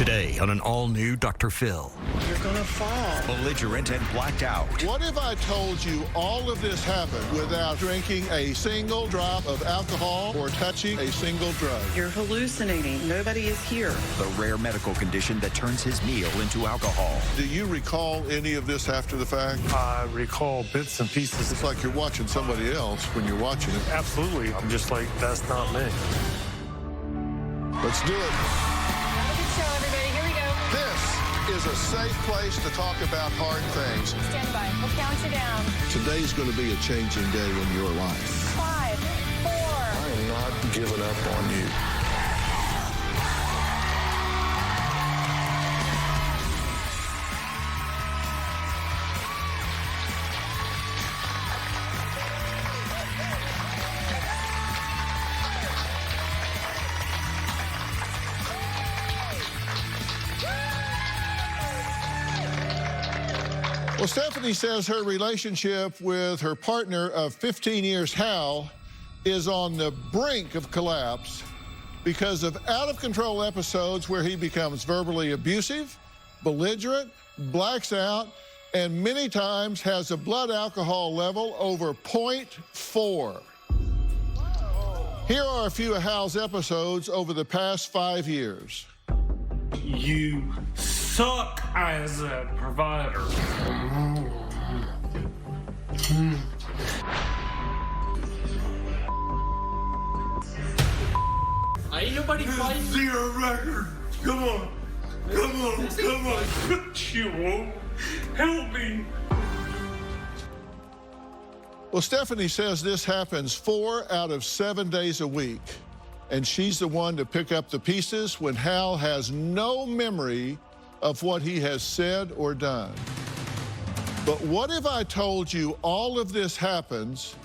Today on an all-new Dr. Phil. You're gonna fall. Belligerent and blacked out. What if I told you all of this happened without drinking a single drop of alcohol or touching a single drug? You're hallucinating. Nobody is here. The rare medical condition that turns his meal into alcohol. Do you recall any of this after the fact? I recall bits and pieces. It's like you're watching somebody else when you're watching it. Absolutely. I'm just like, that's not me. Let's do it. Have a good show, everybody. Here we go. This is a safe place to talk about hard things. Stand by. We'll count you down. Today's going to be a changing day in your life. 5, 4. I am not giving up on you. Well, Stephanie says her relationship with her partner of 15 years, Hal, is on the brink of collapse because of out-of-control episodes where he becomes verbally abusive, belligerent, blacks out, and many times has a blood alcohol level over 0.4. Here are a few of Hal's episodes over the past 5 years. You suck as a provider. Ain't nobody fighting. Zero record. Come on. Come on. Come on. You won't help me. Well, Stephanie says this happens 4 out of 7 days a week, and she's the one to pick up the pieces when Hal has no memory of what he has said or done. But what if I told you all of this happens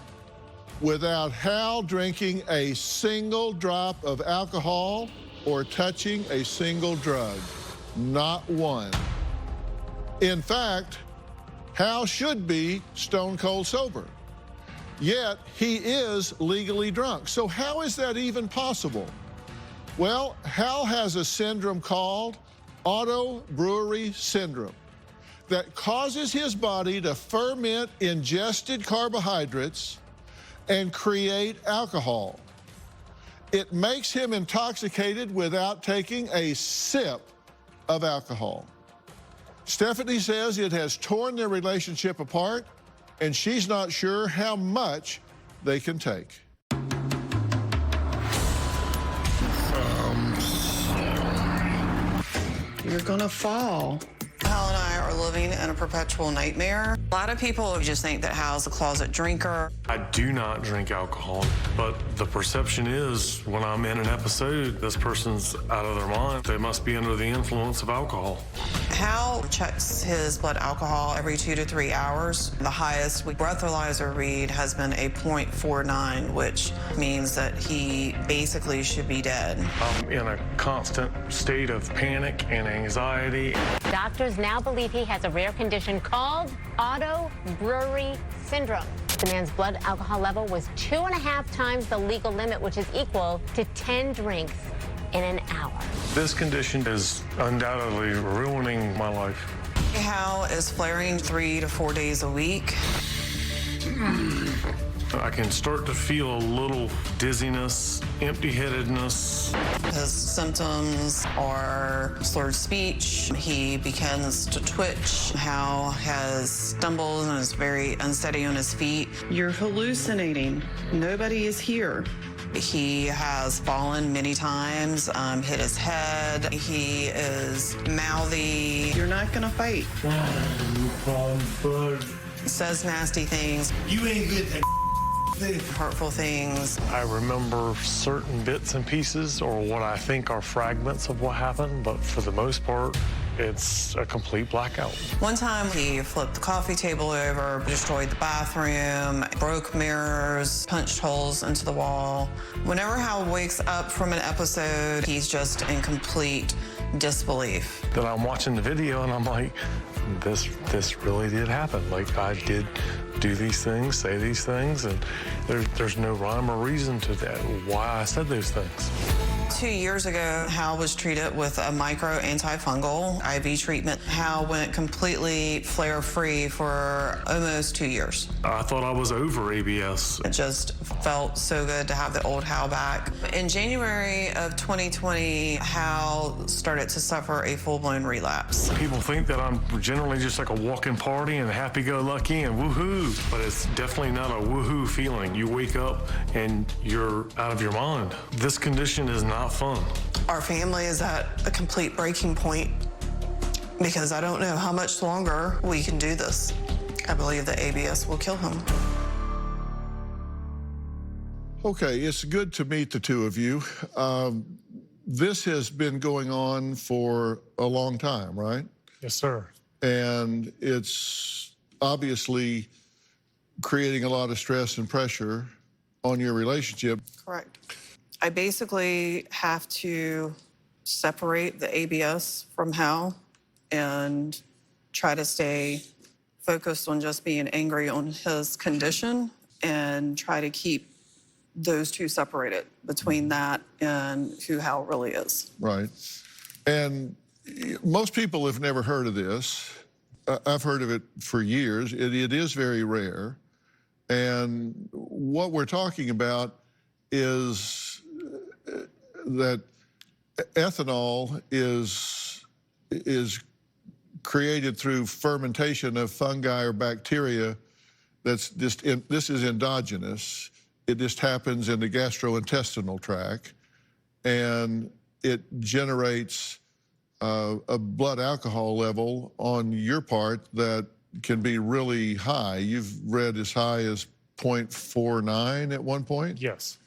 without Hal drinking a single drop of alcohol or touching a single drug? Not one. In fact, Hal should be stone cold sober. Yet he is legally drunk. So how is that even possible? Well, Hal has a syndrome called auto brewery syndrome that causes his body to ferment ingested carbohydrates and create alcohol. It makes him intoxicated without taking a sip of alcohol. Stephanie says it has torn their relationship apart, and she's not sure how much they can take. You're gonna fall. Hal and I are living in a perpetual nightmare. A lot of people just think that Hal's a closet drinker. I do not drink alcohol, but the perception is when I'm in an episode, this person's out of their mind. They must be under the influence of alcohol. Hal checks his blood alcohol every 2 to 3 hours. The highest breathalyzer read has been a 0.49, which means that he basically should be dead. I'm in a constant state of panic and anxiety. Doctors now believe he has a rare condition called auto brewery syndrome. The man's blood alcohol level was 2.5 times the legal limit, which is equal to 10 drinks in an hour. This condition is undoubtedly ruining my life. Hal is flaring 3 to 4 days a week. I can start to feel a little dizziness, empty-headedness. His symptoms are slurred speech. He begins to twitch. Hal has stumbles and is very unsteady on his feet. You're hallucinating. Nobody is here. He has fallen many times, hit his head. He is mouthy. You're not gonna fight. Says nasty things. You ain't good at Hurtful things. I remember certain bits and pieces or what I think are fragments of what happened, but for the most part, it's a complete blackout. One time he flipped the coffee table over, destroyed the bathroom, broke mirrors, punched holes into the wall. Whenever Hal wakes up from an episode, he's just in complete disbelief. Then I'm watching the video and I'm like, this really did happen. Like, I did do these things, say these things, and there's no rhyme or reason to that, why I said those things. 2 years ago, Hal was treated with a micro antifungal IV treatment. Hal went completely flare-free for almost 2 years. I thought I was over ABS. It just felt so good to have the old Hal back. In January of 2020, Hal started to suffer a full-blown relapse. People think that I'm generally just like a walking party and happy-go-lucky and woohoo, but it's definitely not a woohoo feeling. You wake up and you're out of your mind. This condition is not fun. Our family is at a complete breaking point because I don't know how much longer we can do this. I believe that ABS will kill him. Okay, it's good to meet the two of you. This has been going on for a long time, right? Yes, sir. And it's obviously creating a lot of stress and pressure on your relationship. Correct. I basically have to separate the ABS from Hal and try to stay focused on just being angry on his condition and try to keep those two separated between that and who Hal really is. Right. And most people have never heard of this. I've heard of it for years. It is very rare. And what we're talking about is that ethanol is created through fermentation of fungi or bacteria that's just, this is endogenous. It just happens in the gastrointestinal tract, and it generates a blood alcohol level on your part that can be really high. You've read as high as 0.49 at one point? Yes.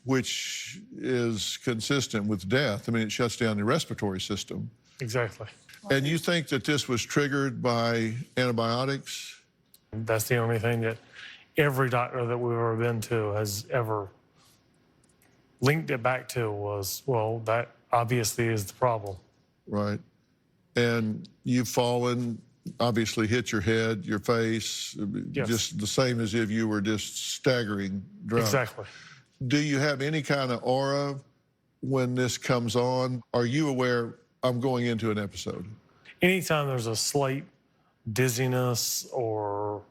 Which is consistent with death. I mean, it shuts down the respiratory system. Exactly. And you think that this was triggered by antibiotics? That's the only thing that every doctor that we've ever been to has ever linked it back to was, well, that obviously is the problem. Right. And you've fallen, obviously hit your head, your face, Yes. just the same as if you were just staggering drunk. Exactly. Do you have any kind of aura when this comes on? Are you aware I'm going into an episode? Anytime there's a slight dizziness or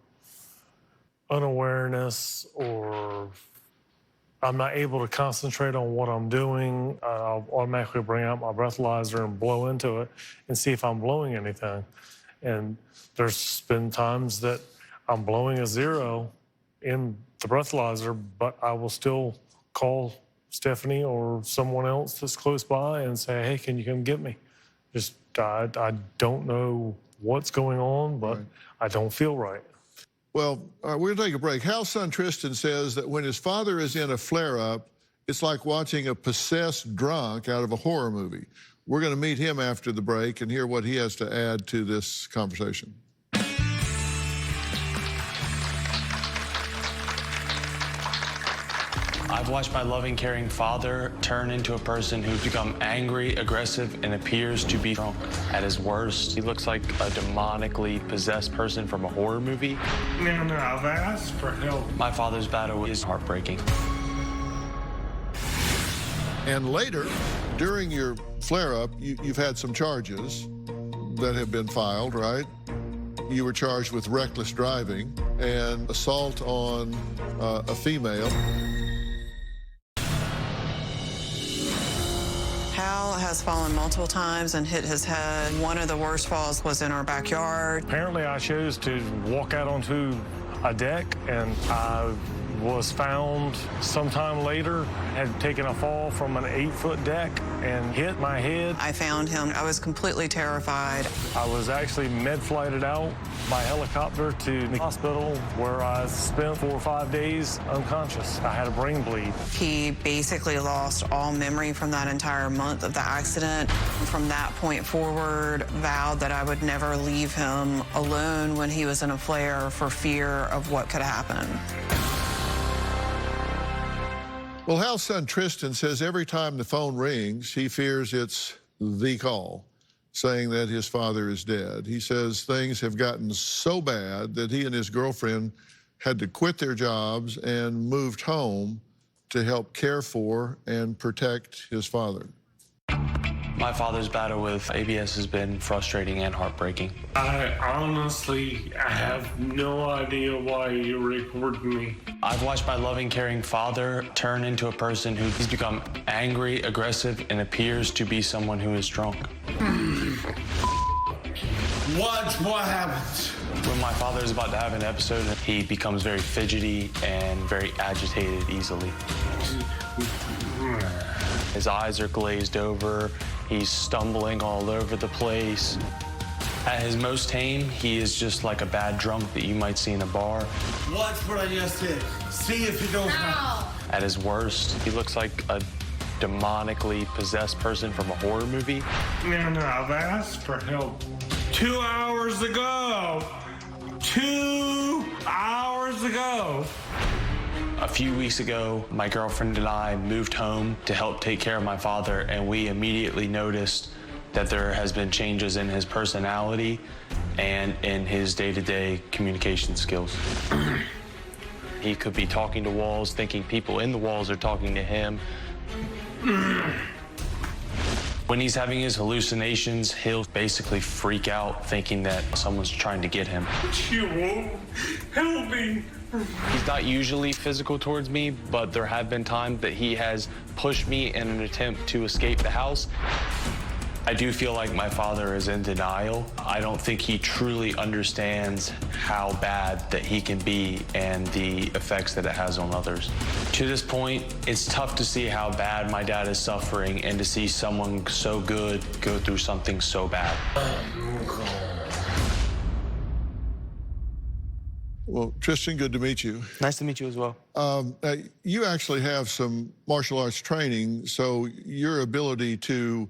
unawareness or I'm not able to concentrate on what I'm doing, I'll automatically bring out my breathalyzer and blow into it and see if I'm blowing anything. And there's been times that I'm blowing a 0 in the breathalyzer, but I will still call Stephanie or someone else that's close by and say, hey, can you come get me? Just, I don't know what's going on, but Right. I don't feel right. Well, we're gonna take a break. Hal's son Tristan says that when his father is in a flare-up, it's like watching a possessed drunk out of a horror movie. We're gonna meet him after the break and hear what he has to add to this conversation. I've watched my loving, caring father turn into a person who's become angry, aggressive, and appears to be drunk. At his worst, he looks like a demonically possessed person from a horror movie. Man, I've asked for help. My father's battle is heartbreaking. And later, during your flare-up, you've had some charges that have been filed, right? You were charged with reckless driving and assault on a female. Hal has fallen multiple times and hit his head. One of the worst falls was in our backyard. Apparently, I chose to walk out onto a deck, and I was found sometime later, had taken a fall from an 8-foot deck and hit my head. I found him. I was completely terrified. I was actually med-flighted out by helicopter to the hospital where I spent 4 or 5 days unconscious. I had a brain bleed. He basically lost all memory from that entire month of the accident. From that point forward, vowed that I would never leave him alone when he was in a flare for fear of what could happen. Well, Hal's son Tristan says every time the phone rings, he fears it's the call, saying that his father is dead. He says things have gotten so bad that he and his girlfriend had to quit their jobs and moved home to help care for and protect his father? My father's battle with ABS has been frustrating and heartbreaking. I honestly have no idea why you recorded me. I've watched my loving, caring father turn into a person who's become angry, aggressive, and appears to be someone who is drunk. Watch what happens. When my father is about to have an episode, he becomes very fidgety and very agitated easily. His eyes are glazed over. He's stumbling all over the place. At his most tame, he is just like a bad drunk that you might see in a bar. Watch what I just did. See if you don't know. At his worst, he looks like a demonically possessed person from a horror movie. And I've asked for help 2 hours ago. 2 hours ago. A few weeks ago, my girlfriend and I moved home to help take care of my father, and we immediately noticed that there has been changes in his personality and in his day-to-day communication skills. He could be talking to walls, thinking people in the walls are talking to him. When he's having his hallucinations, he'll basically freak out, thinking that someone's trying to get him. You won't help me. He's not usually physical towards me, but there have been times that he has pushed me in an attempt to escape the house. I do feel like my father is in denial. I don't think he truly understands how bad that he can be and the effects that it has on others. To this point, it's tough to see how bad my dad is suffering and to see someone so good go through something so bad. Well, Tristan, good to meet you. Nice to meet you as well. You actually have some martial arts training, so your ability to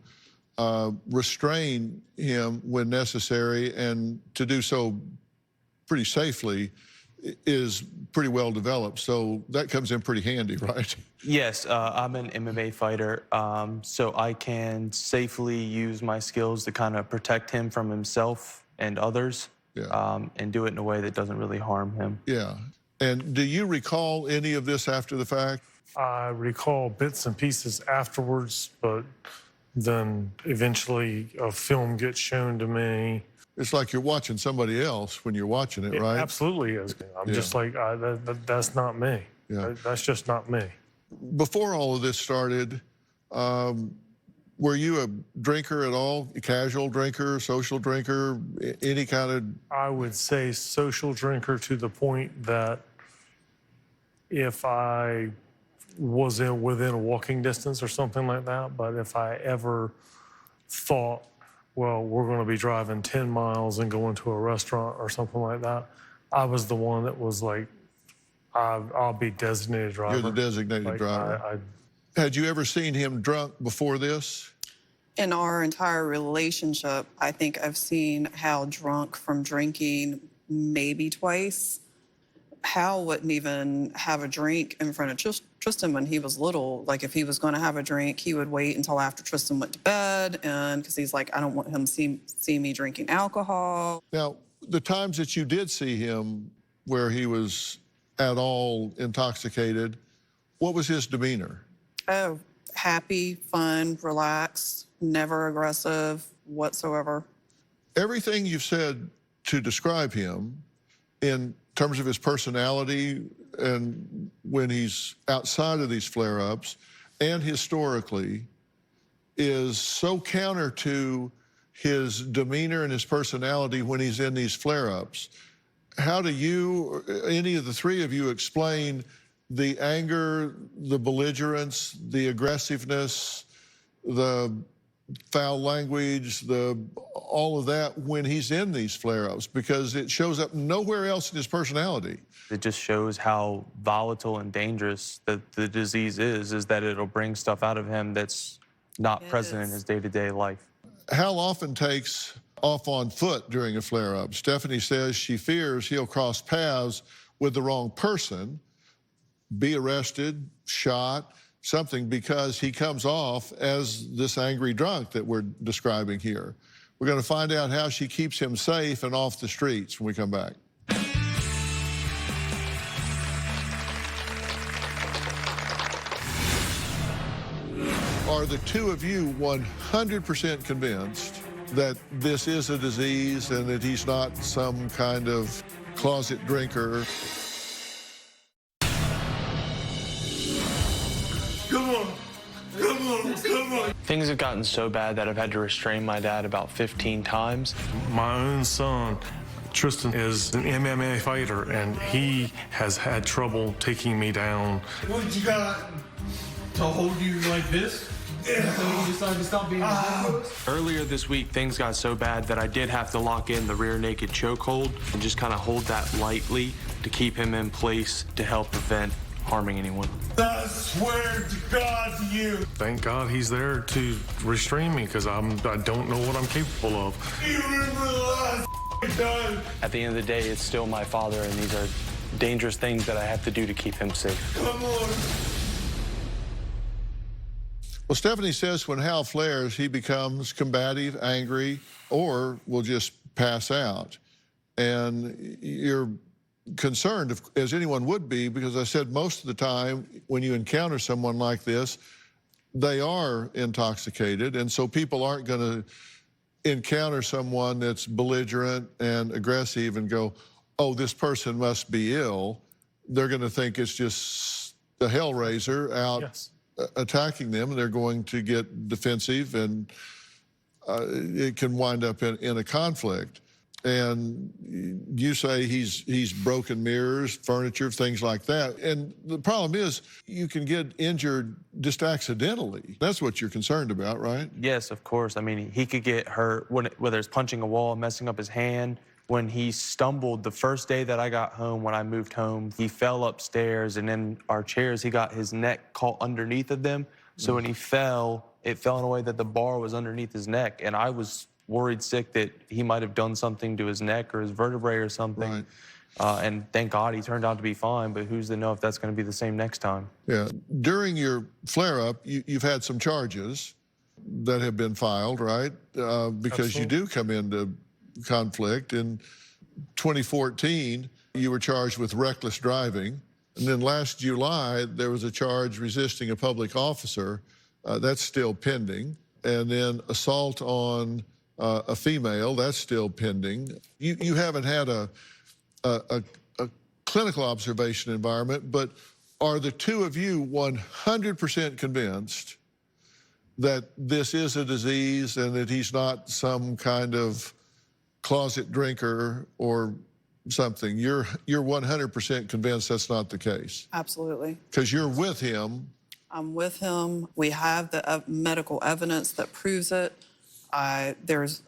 restrain him when necessary and to do so pretty safely is pretty well developed. So that comes in pretty handy, right? Yes, I'm an MMA fighter, so I can safely use my skills to kind of protect him from himself and others. Yeah. And do it in a way that doesn't really harm him. Yeah. And do you recall any of this after the fact? I recall bits and pieces afterwards, but then eventually a film gets shown to me. It's like you're watching somebody else when you're watching it, right? It absolutely is. I'm just like, that's not me. Yeah. That's just not me. Before all of this started, were you a drinker at all? A casual drinker, social drinker, any kind of? I would say social drinker to the point that if I was within walking distance or something like that, but if I ever thought, well, we're going to be driving 10 miles and going to a restaurant or something like that, I was the one that was like, I'll be designated driver. You're the designated driver. Had you ever seen him drunk before this? In our entire relationship, I think I've seen Hal drunk from drinking maybe twice. Hal wouldn't even have a drink in front of Tristan when he was little. Like, if he was going to have a drink, he would wait until after Tristan went to bed, and because he's like, I don't want him to see me drinking alcohol. Now, the times that you did see him where he was at all intoxicated, what was his demeanor? Oh, happy, fun, relaxed, never aggressive whatsoever. Everything you've said to describe him in terms of his personality and when he's outside of these flare-ups and historically is so counter to his demeanor and his personality when he's in these flare-ups. How do you, or any of the three of you, explain the anger, the belligerence, the aggressiveness, the foul language, all of that when he's in these flare-ups? Because it shows up nowhere else in his personality. It just shows how volatile and dangerous that the disease is that it'll bring stuff out of him that's not present in his day-to-day life. Hal often takes off on foot during a flare-up. Stephanie says she fears he'll cross paths with the wrong person, be arrested, shot, something, because he comes off as this angry drunk that we're describing here. We're going to find out how she keeps him safe and off the streets when we come back. are the two of you 100% convinced that this is a disease and that he's not some kind of closet drinker? Come on. Come on. Come on. Things have gotten so bad that I've had to restrain my dad about 15 times. My own son, Tristan, is an MMA fighter, and he has had trouble taking me down. What you got to hold you like this? So you decided to stop being Earlier this week, things got so bad that I did have to lock in the rear naked chokehold and just kind of hold that lightly to keep him in place to help prevent harming anyone. I swear to God to you. Thank God he's there to restrain me, because I don't know what I'm capable of. You remember the last time? At the end of the day, it's still my father, and these are dangerous things that I have to do to keep him safe. Come on. Well, Stephanie says when Hal flares, he becomes combative, angry, or will just pass out. And you're concerned, as anyone would be, because I said most of the time when you encounter someone like this, they are intoxicated. And so people aren't going to encounter someone that's belligerent and aggressive and go, oh, this person must be ill. They're going to think it's just a hellraiser out. Yes. Attacking them, and they're going to get defensive, and it can wind up in a conflict. And you say he's broken mirrors, furniture, things like that. And the problem is you can get injured just accidentally. That's what you're concerned about, right? Yes, of course. I mean, he could get hurt, whether it's punching a wall, messing up his hand. When he stumbled the first day that I got home, when I moved home, he fell upstairs, and in our chairs, he got his neck caught underneath of them. So when he fell, it fell in a way that the bar was underneath his neck. And I was worried sick that he might have done something to his neck or his vertebrae or something. Right. And thank God he turned out to be fine, but who's to know if that's going to be the same next time? Yeah. During your flare-up, you've had some charges that have been filed, right? Because you do come into conflict. In 2014, you were charged with reckless driving. And then last July, there was a charge resisting a public officer. That's still pending. And then assault on a female, that's still pending. You haven't had a clinical observation environment, but are the two of you 100% convinced that this is a disease and that he's not some kind of closet drinker or something? You're 100% convinced that's not the case? Absolutely. Because you're with him. I'm with him. We have the medical evidence that proves it. There's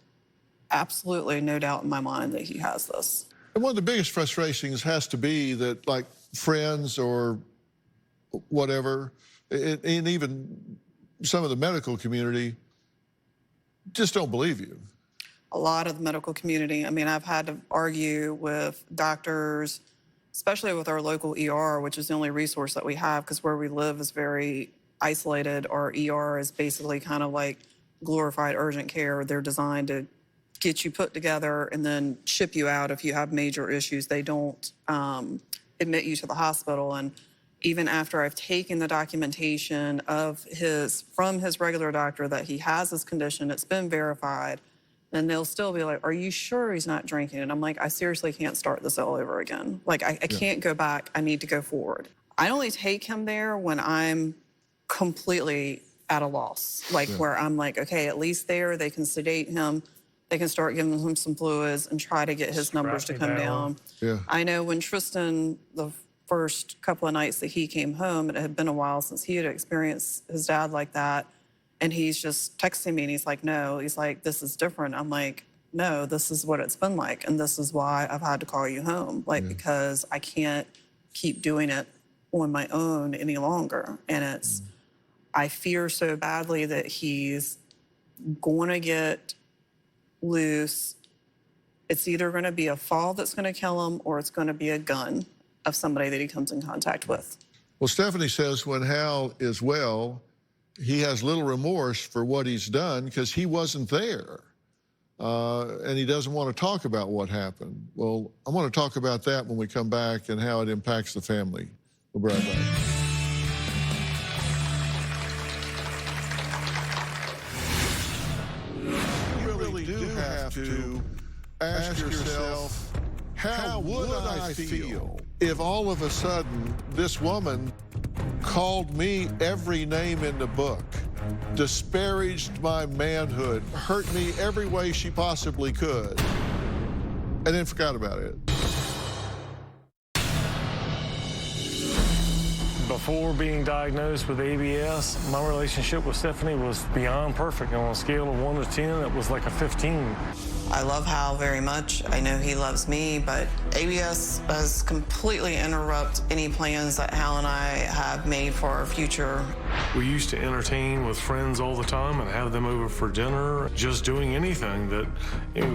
absolutely no doubt in my mind that he has this. And one of the biggest frustrations has to be that, like, friends or whatever, and even some of the medical community just don't believe you. A lot of the medical community. I mean, I've had to argue with doctors, especially with our local ER, which is the only resource that we have, because where we live is very isolated. Our ER is basically kind of like glorified urgent care. They're designed to get you put together and then ship you out if you have major issues. They don't admit you to the hospital. And even after I've taken the documentation from his regular doctor that he has this condition, it's been verified, and they'll still be like, are you sure he's not drinking? And I'm like, I seriously can't start this all over again. Like, I can't go back. I need to go forward. I only take him there when I'm completely at a loss, like where I'm like, okay, at least there they can sedate him. They can start giving him some fluids and try to get his numbers to come down. Yeah. I know when Tristan, the first couple of nights that he came home, it had been a while since he had experienced his dad like that. And he's just texting me and he's like, no, he's like, this is different. I'm like, no, this is what it's been like. And this is why I've had to call you home. Like, because I can't keep doing it on my own any longer. And it's, I fear so badly that he's going to get loose. It's either going to be a fall that's going to kill him, or it's going to be a gun of somebody that he comes in contact with. Well, Stephanie says when Hal is well, he has little remorse for what he's done because he wasn't there. And he doesn't want to talk about what happened. Well, I want to talk about that when we come back and how it impacts the family. We'll be right back. to ask yourself, how would I feel if all of a sudden this woman called me every name in the book, disparaged my manhood, hurt me every way she possibly could, and then forgot about it? Before being diagnosed with ABS, my relationship with Stephanie was beyond perfect. On a scale of 1 to 10, it was like a 15. I love Hal very much. I know he loves me, but ABS has completely interrupted any plans that Hal and I have made for our future. We used to entertain with friends all the time and have them over for dinner, just doing anything that,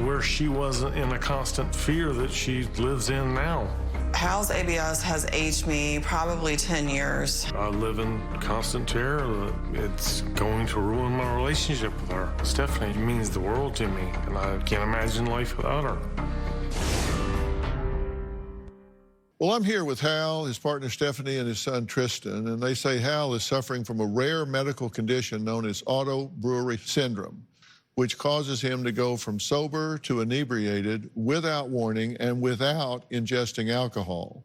where she wasn't in a constant fear that she lives in now. Hal's ABS has aged me probably 10 years. I live in constant terror that it's going to ruin my relationship with her. Stephanie means the world to me, and I can't imagine life without her. Well, I'm here with Hal, his partner Stephanie, and his son Tristan, and they say Hal is suffering from a rare medical condition known as auto brewery syndrome, which causes him to go from sober to inebriated without warning and without ingesting alcohol.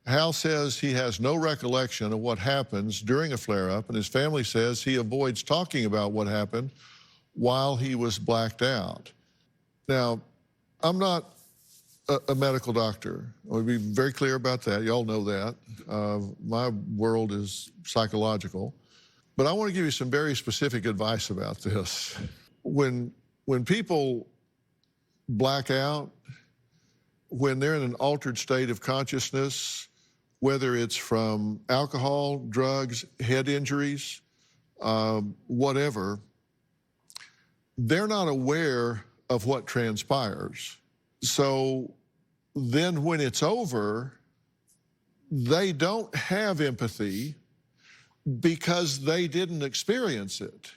Hal says he has no recollection of what happens during a flare-up, and his family says he avoids talking about what happened while he was blacked out. Now, I'm not a medical doctor. I want to be very clear about that. You all know that. My world is psychological. But I want to give you some very specific advice about this. When people black out, when they're in an altered state of consciousness, whether it's from alcohol, drugs, head injuries, whatever, they're not aware of what transpires. So then when it's over, they don't have empathy because they didn't experience it.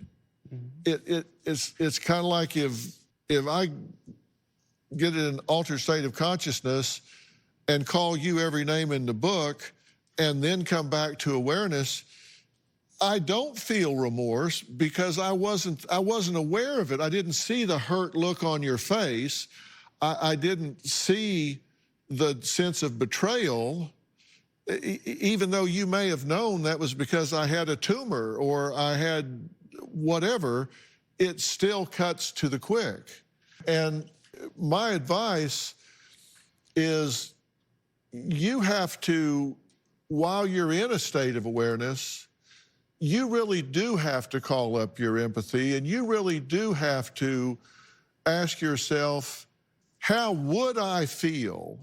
It's kind of like if I get in an altered state of consciousness and call you every name in the book and then come back to awareness, I don't feel remorse because I wasn't aware of it. I didn't see the hurt look on your face. I didn't see the sense of betrayal, even though you may have known that was because I had a tumor or I had whatever. It still cuts to the quick. And my advice is you have to, while you're in a state of awareness, you really do have to call up your empathy, and you really do have to ask yourself, how would I feel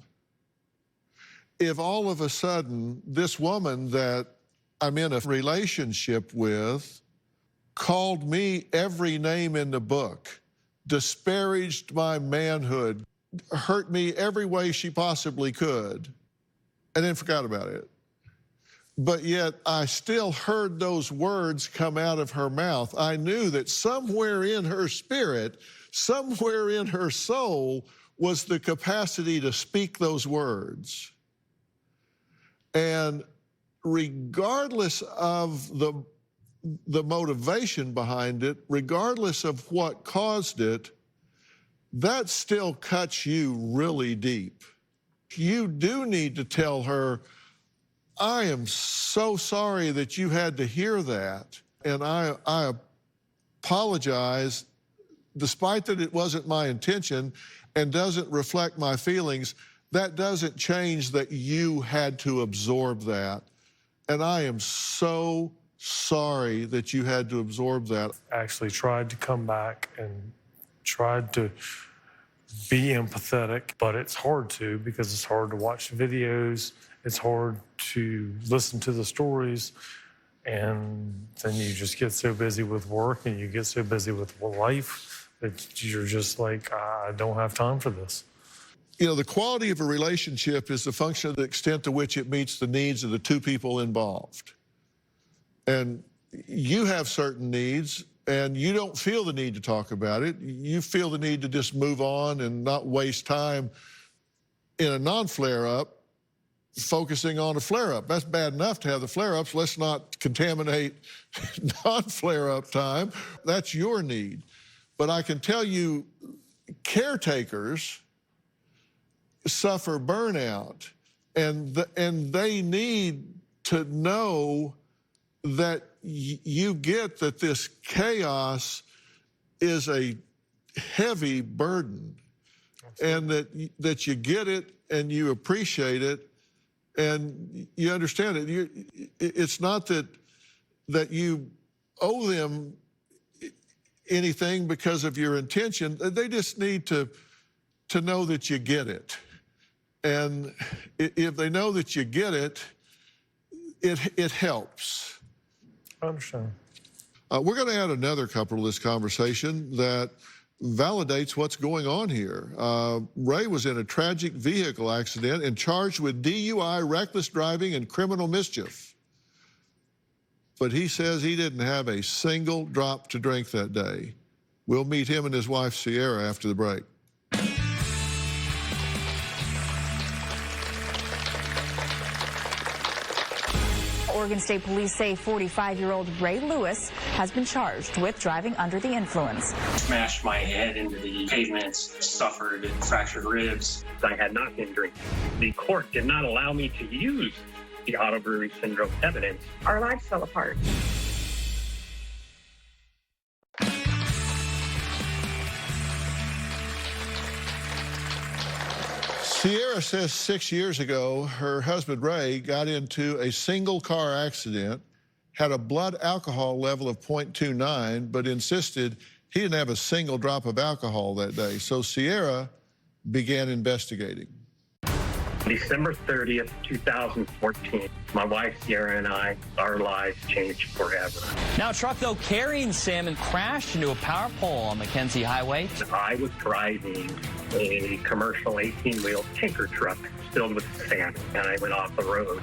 if all of a sudden this woman that I'm in a relationship with called me every name in the book, disparaged my manhood, hurt me every way she possibly could, and then forgot about it? But yet I still heard those words come out of her mouth. I knew that somewhere in her spirit, somewhere in her soul, was the capacity to speak those words. And regardless of the motivation behind it, regardless of what caused it, that still cuts you really deep. You do need to tell her, I am so sorry that you had to hear that, and I apologize, despite that it wasn't my intention and doesn't reflect my feelings. That doesn't change that you had to absorb that, and I am so sorry that you had to absorb that. Actually tried to come back and tried to be empathetic, but it's hard to, because it's hard to watch the videos. It's hard to listen to the stories, and then you just get so busy with work and you get so busy with life that you're just like, I don't have time for this. You know, the quality of a relationship is the function of the extent to which it meets the needs of the two people involved. And you have certain needs, and you don't feel the need to talk about it. You feel the need to just move on and not waste time in a non-flare-up focusing on a flare-up. That's bad enough to have the flare-ups. Let's not contaminate non-flare-up time. That's your need. But I can tell you caretakers suffer burnout, and they need to know that you get that this chaos is a heavy burden. Absolutely. And that you get it and you appreciate it and you understand it. It's not that you owe them anything because of your intention. They just need to know that you get it. And if they know that you get it, it helps. I understand. We're going to add another couple to this conversation that validates what's going on here. Ray was in a tragic vehicle accident and charged with DUI, reckless driving, and criminal mischief. But he says he didn't have a single drop to drink that day. We'll meet him and his wife, Sierra, after the break. Oregon State Police say 45-year-old Ray Lewis has been charged with driving under the influence. Smashed my head into the pavements, suffered fractured ribs. I had not been drinking. The court did not allow me to use the auto brewery syndrome evidence. Our lives fell apart. Sierra says 6 years ago, her husband Ray got into a single car accident, had a blood alcohol level of 0.29, but insisted he didn't have a single drop of alcohol that day. So Sierra began investigating. December 30th, 2014, my wife Sierra and I, our lives changed forever. Now a truck, though, carrying salmon crashed into a power pole on Mackenzie Highway. I was driving a commercial 18-wheel tanker truck filled with salmon, and I went off the road.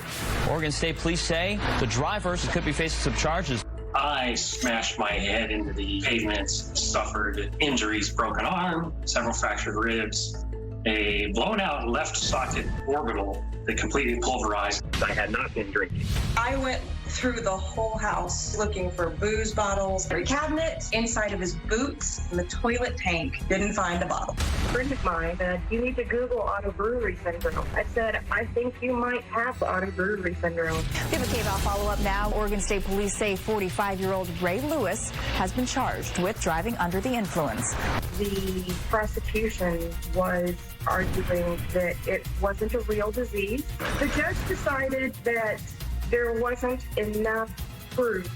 Oregon State Police say the drivers could be facing some charges. I smashed my head into the pavements, suffered injuries, broken arm, several fractured ribs, a blown out left socket orbital that completely pulverized. I had not been drinking. I went through the whole house looking for booze bottles, every cabinet, inside of his boots, in the toilet tank. Didn't find a bottle. A friend of mine said, you need to Google auto brewery syndrome. I said, I think you might have auto brewery syndrome. We have a KBOW follow-up now. Oregon State Police say 45-year-old Ray Lewis has been charged with driving under the influence. The prosecution was arguing that it wasn't a real disease. The judge decided that there wasn't enough proof.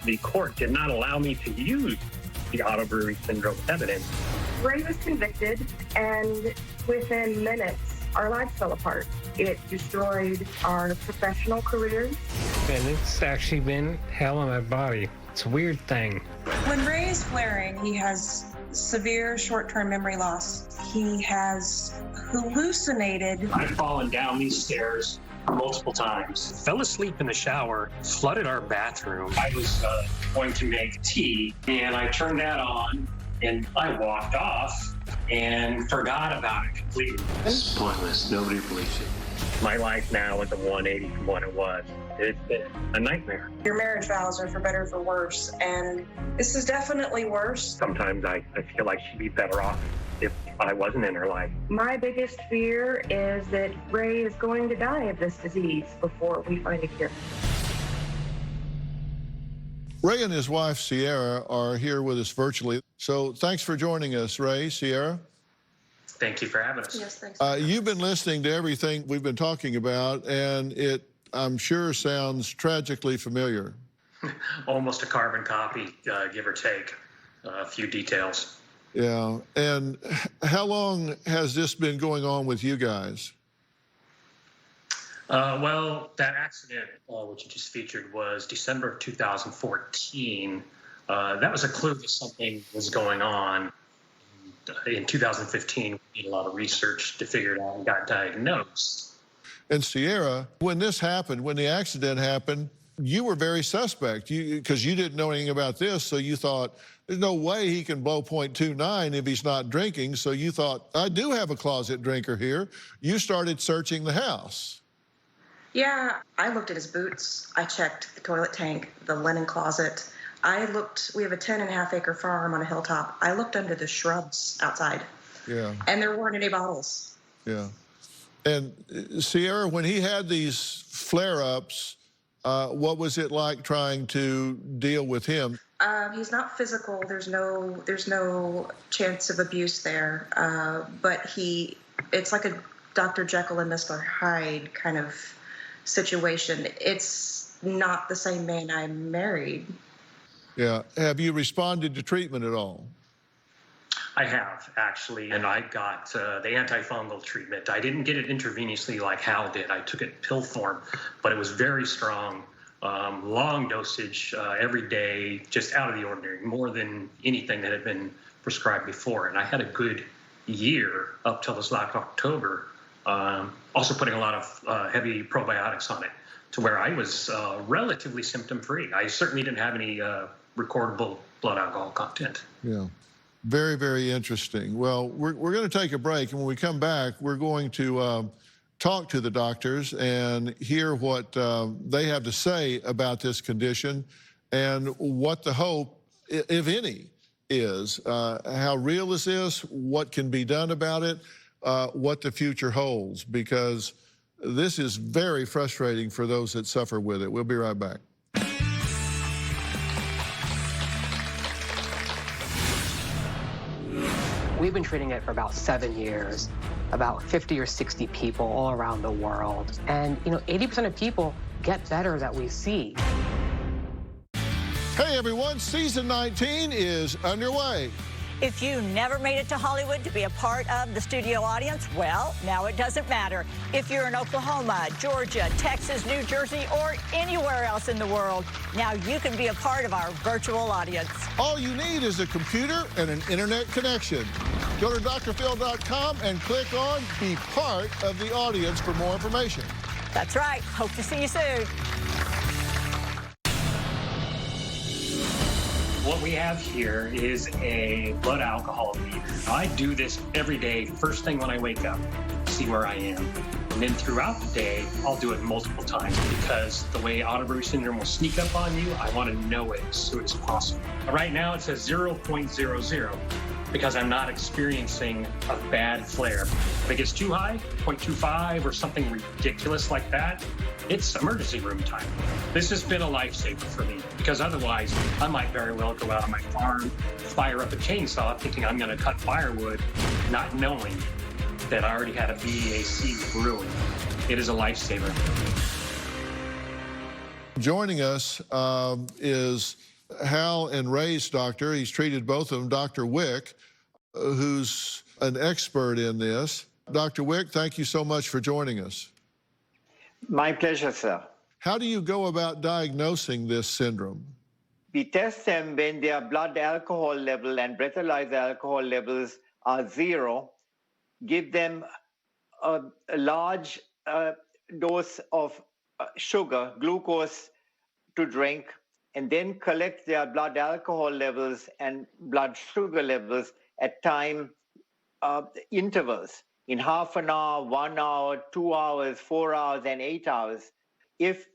The court did not allow me to use the auto brewery syndrome evidence. Ray was convicted, and within minutes, our lives fell apart. It destroyed our professional careers. And it's actually been hell on my body. It's a weird thing. When Ray is flaring, he has severe short-term memory loss. He has hallucinated. I've fallen down these stairs multiple times. Fell asleep in the shower, flooded our bathroom. I was going to make tea, and I turned that on, and I walked off and forgot about it completely. It's pointless. Nobody believes it. My life now is a 180 from what it was. It's been a nightmare. Your marriage vows are for better or for worse, and this is definitely worse. Sometimes I feel like she'd be better off if I wasn't in her life. My biggest fear is that Ray is going to die of this disease before we find a cure. Ray and his wife, Sierra, are here with us virtually. So thanks for joining us, Ray, Sierra. Thank you for having us. Yes, thanks. You've been listening to everything we've been talking about, and it, I'm sure, sounds tragically familiar. Almost a carbon copy, give or take, a few details. Yeah, and how long has this been going on with you guys? Well, that accident, which you just featured, was December of 2014. That was a clue that something was going on. In 2015, we did a lot of research to figure it out and got diagnosed. And Sierra, when this happened, when the accident happened, you were very suspect because you didn't know anything about this, so you thought, there's no way he can blow 0.29 if he's not drinking, so you thought, I do have a closet drinker here. You started searching the house. Yeah, I looked at his boots. I checked the toilet tank, the linen closet. I looked, we have a 10.5-acre farm on a hilltop. I looked under the shrubs outside. Yeah. And there weren't any bottles. Yeah. And Sierra, when he had these flare-ups, what was it like trying to deal with him? He's not physical. There's no chance of abuse there. But it's like a Dr. Jekyll and Mr. Hyde kind of situation. It's not the same man I married. Yeah. Have you responded to treatment at all? I have, actually, and I got the antifungal treatment. I didn't get it intravenously like Hal did. I took it pill form, but it was very strong, long dosage every day, just out of the ordinary, more than anything that had been prescribed before. And I had a good year up till this last October, also putting a lot of heavy probiotics on it, to where I was relatively symptom-free. I certainly didn't have any recordable blood alcohol content. Yeah. Very, very interesting. Well, we're going to take a break, and when we come back, we're going to talk to the doctors and hear what they have to say about this condition and what the hope, if any, is. How real this is, what can be done about it, what the future holds, because this is very frustrating for those that suffer with it. We'll be right back. We've been treating it for about 7 years, about 50 or 60 people all around the world. And, 80% of people get better that we see. Hey, everyone, season 19 is underway. If you never made it to Hollywood to be a part of the studio audience, well, now it doesn't matter. If you're in Oklahoma, Georgia, Texas, New Jersey, or anywhere else in the world, now you can be a part of our virtual audience. All you need is a computer and an internet connection. Go to drphil.com and click on Be Part of the Audience for more information. That's right. Hope to see you soon. What we have here is a blood alcohol meter. I do this every day, first thing when I wake up, see where I am. And then throughout the day, I'll do it multiple times because the way Otto-Brewery syndrome will sneak up on you, I want to know it as soon as possible. Right now it says 0.00 because I'm not experiencing a bad flare. If it gets too high, 0.25 or something ridiculous like that, it's emergency room time. This has been a lifesaver for me because otherwise I might very well go out on my farm, fire up a chainsaw thinking I'm going to cut firewood, not knowing that I already had a BAC brewing. It is a lifesaver. Joining us is Hal and Ray's doctor. He's treated both of them, Dr. Wick, who's an expert in this. Dr. Wick, thank you so much for joining us. My pleasure, sir. How do you go about diagnosing this syndrome? We test them when their blood alcohol level and breathalyzer alcohol levels are 0, give them a large dose of sugar, glucose, to drink, and then collect their blood alcohol levels and blood sugar levels at time intervals. In half an hour, 1 hour, 2 hours, 4 hours, and 8 hours. If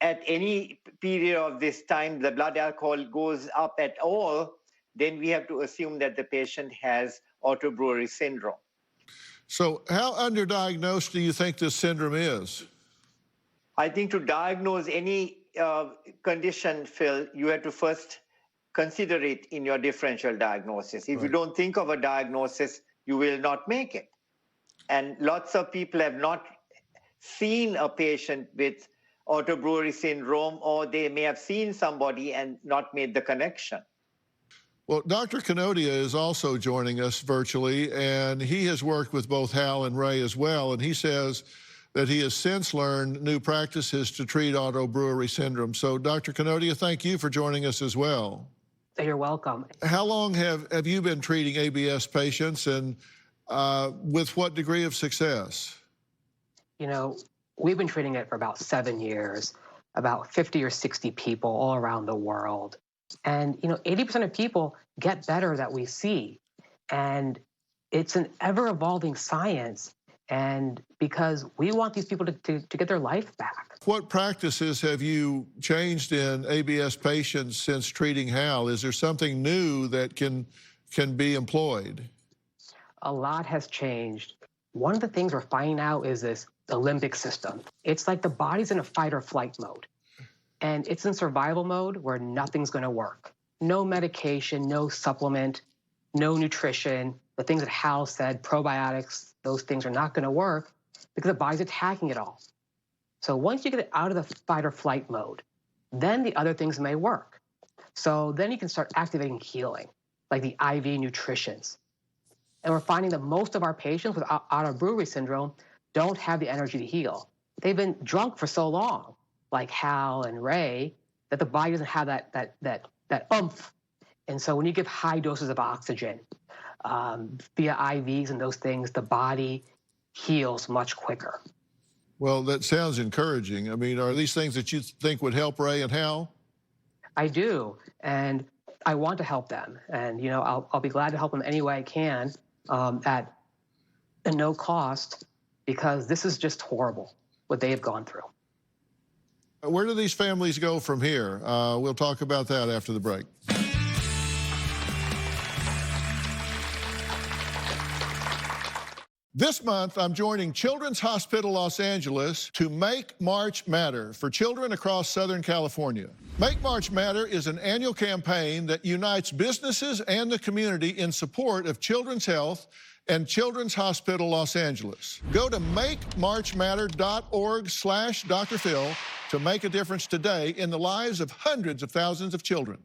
at any period of this time the blood alcohol goes up at all, then we have to assume that the patient has Otto-Brewery syndrome. So how underdiagnosed do you think this syndrome is? I think to diagnose any condition, Phil, you have to first consider it in your differential diagnosis. If you don't think of a diagnosis, you will not make it. And lots of people have not seen a patient with Otto-Brewery syndrome, or they may have seen somebody and not made the connection. Well, Dr. Kanodia is also joining us virtually, and he has worked with both Hal and Ray as well, and he says that he has since learned new practices to treat Otto-Brewery syndrome. So, Dr. Kanodia, thank you for joining us as well. You're welcome. How long have you been treating ABS patients, and with what degree of success? We've been treating it for about 7 years, about 50 or 60 people all around the world. And, 80% of people get better that we see. And it's an ever-evolving science. And because we want these people to get their life back. What practices have you changed in ABS patients since treating Hal? Is there something new that can be employed? a lot has changed. One of the things we're finding out is this the limbic system. It's like the body's in a fight or flight mode. And it's in survival mode where nothing's going to work. No medication, no supplement, no nutrition. The things that Hal said, probiotics, those things are not going to work because the body's attacking it all. So once you get it out of the fight or flight mode, then the other things may work. So then you can start activating healing, like the IV nutritions. And we're finding that most of our patients with Otto Brewery syndrome don't have the energy to heal. They've been drunk for so long, like Hal and Ray, that the body doesn't have that oomph. And so when you give high doses of oxygen via IVs and those things, the body heals much quicker. Well, that sounds encouraging. I mean, are these things that you think would help Ray and Hal? I do, and I want to help them. And, you know, I'll be glad to help them any way I can at no cost, because this is just horrible, what they have gone through. Where do these families go from here? We'll talk about that after the break. This month, I'm joining Children's Hospital Los Angeles to Make March Matter for children across Southern California. Make March Matter is an annual campaign that unites businesses and the community in support of children's health and Children's Hospital Los Angeles. Go to makemarchmatter.org/Dr. Phil to make a difference today in the lives of hundreds of thousands of children.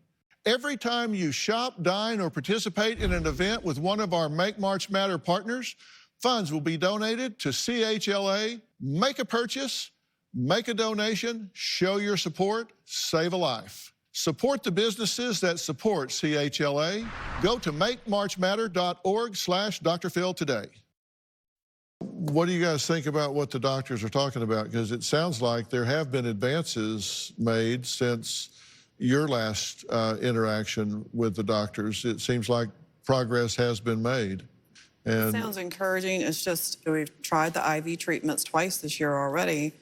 Every time you shop, dine, or participate in an event with one of our Make March Matter partners, funds will be donated to CHLA. Make a purchase, make a donation, show your support, save a life. Support the businesses that support CHLA. Go to makemarchmatter.org/Dr. Phil today. What do you guys think about what the doctors are talking about? Because it sounds like there have been advances made since your last interaction with the doctors. It seems like progress has been made. It sounds encouraging. It's just we've tried the IV treatments twice this year already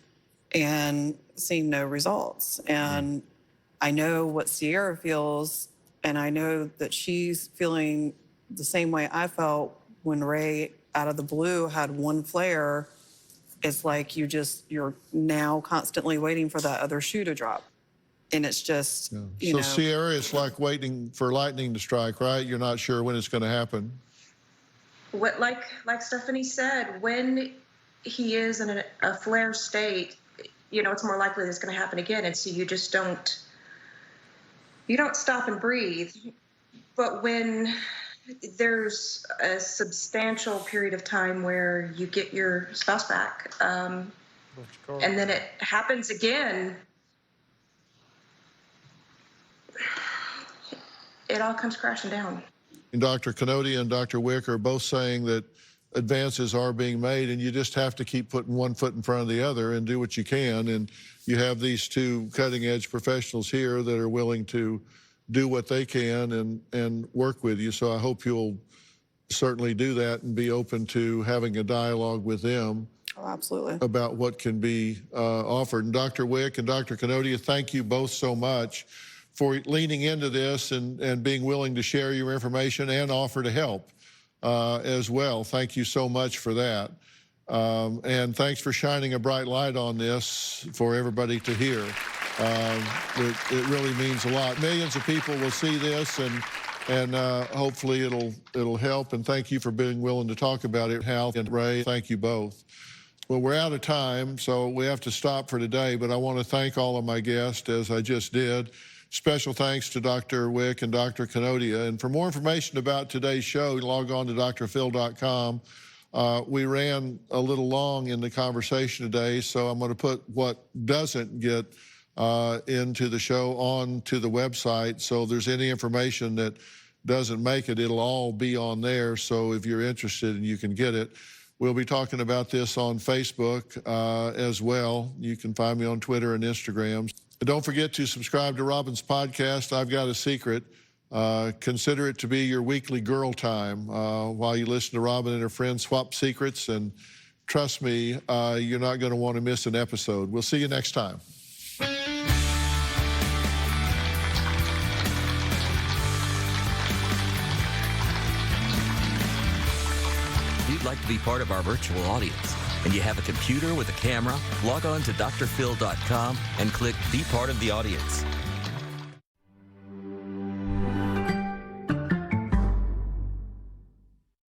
and seen no results. And I know what Sierra feels, and I know that she's feeling the same way I felt when Ray, out of the blue, had one flare. It's like you're now constantly waiting for that other shoe to drop. And it's just, you know. So Sierra, it's like waiting for lightning to strike, right? You're not sure when it's going to happen. What, like Stephanie said, when he is in a flare state, you know, it's more likely that it's going to happen again. And so you just don't stop and breathe. But when there's a substantial period of time where you get your spouse back, and then it happens again, it all comes crashing down. And Dr. Kanodia and Dr. Wick are both saying that advances are being made, and you just have to keep putting one foot in front of the other and do what you can. And you have these two cutting-edge professionals here that are willing to do what they can and work with you. So I hope you'll certainly do that and be open to having a dialogue with them. Oh, absolutely. About what can be offered. And Dr. Wick and Dr. Kanodia, thank you both so much for leaning into this and being willing to share your information and offer to help as well. Thank you so much for that. And thanks for shining a bright light on this for everybody to hear. It really means a lot. Millions of people will see this, and hopefully it'll help. And thank you for being willing to talk about it, Hal and Ray. Thank you both. Well, we're out of time, so we have to stop for today, but I want to thank all of my guests, as I just did. Special thanks to Dr. Wick and Dr. Kanodia. And for more information about today's show, log on to drphil.com. We ran a little long in the conversation today, so I'm going to put what doesn't get into the show onto the website. So if there's any information that doesn't make it, it'll all be on there. So if you're interested and you can get it. We'll be talking about this on Facebook as well. You can find me on Twitter and Instagram. Don't forget to subscribe to Robin's podcast, I've Got a Secret. Consider it to be your weekly girl time while you listen to Robin and her friends swap secrets. And trust me, you're not going to want to miss an episode. We'll see you next time. If you'd like to be part of our virtual audience and you have a computer with a camera, log on to drphil.com and click Be Part of the Audience.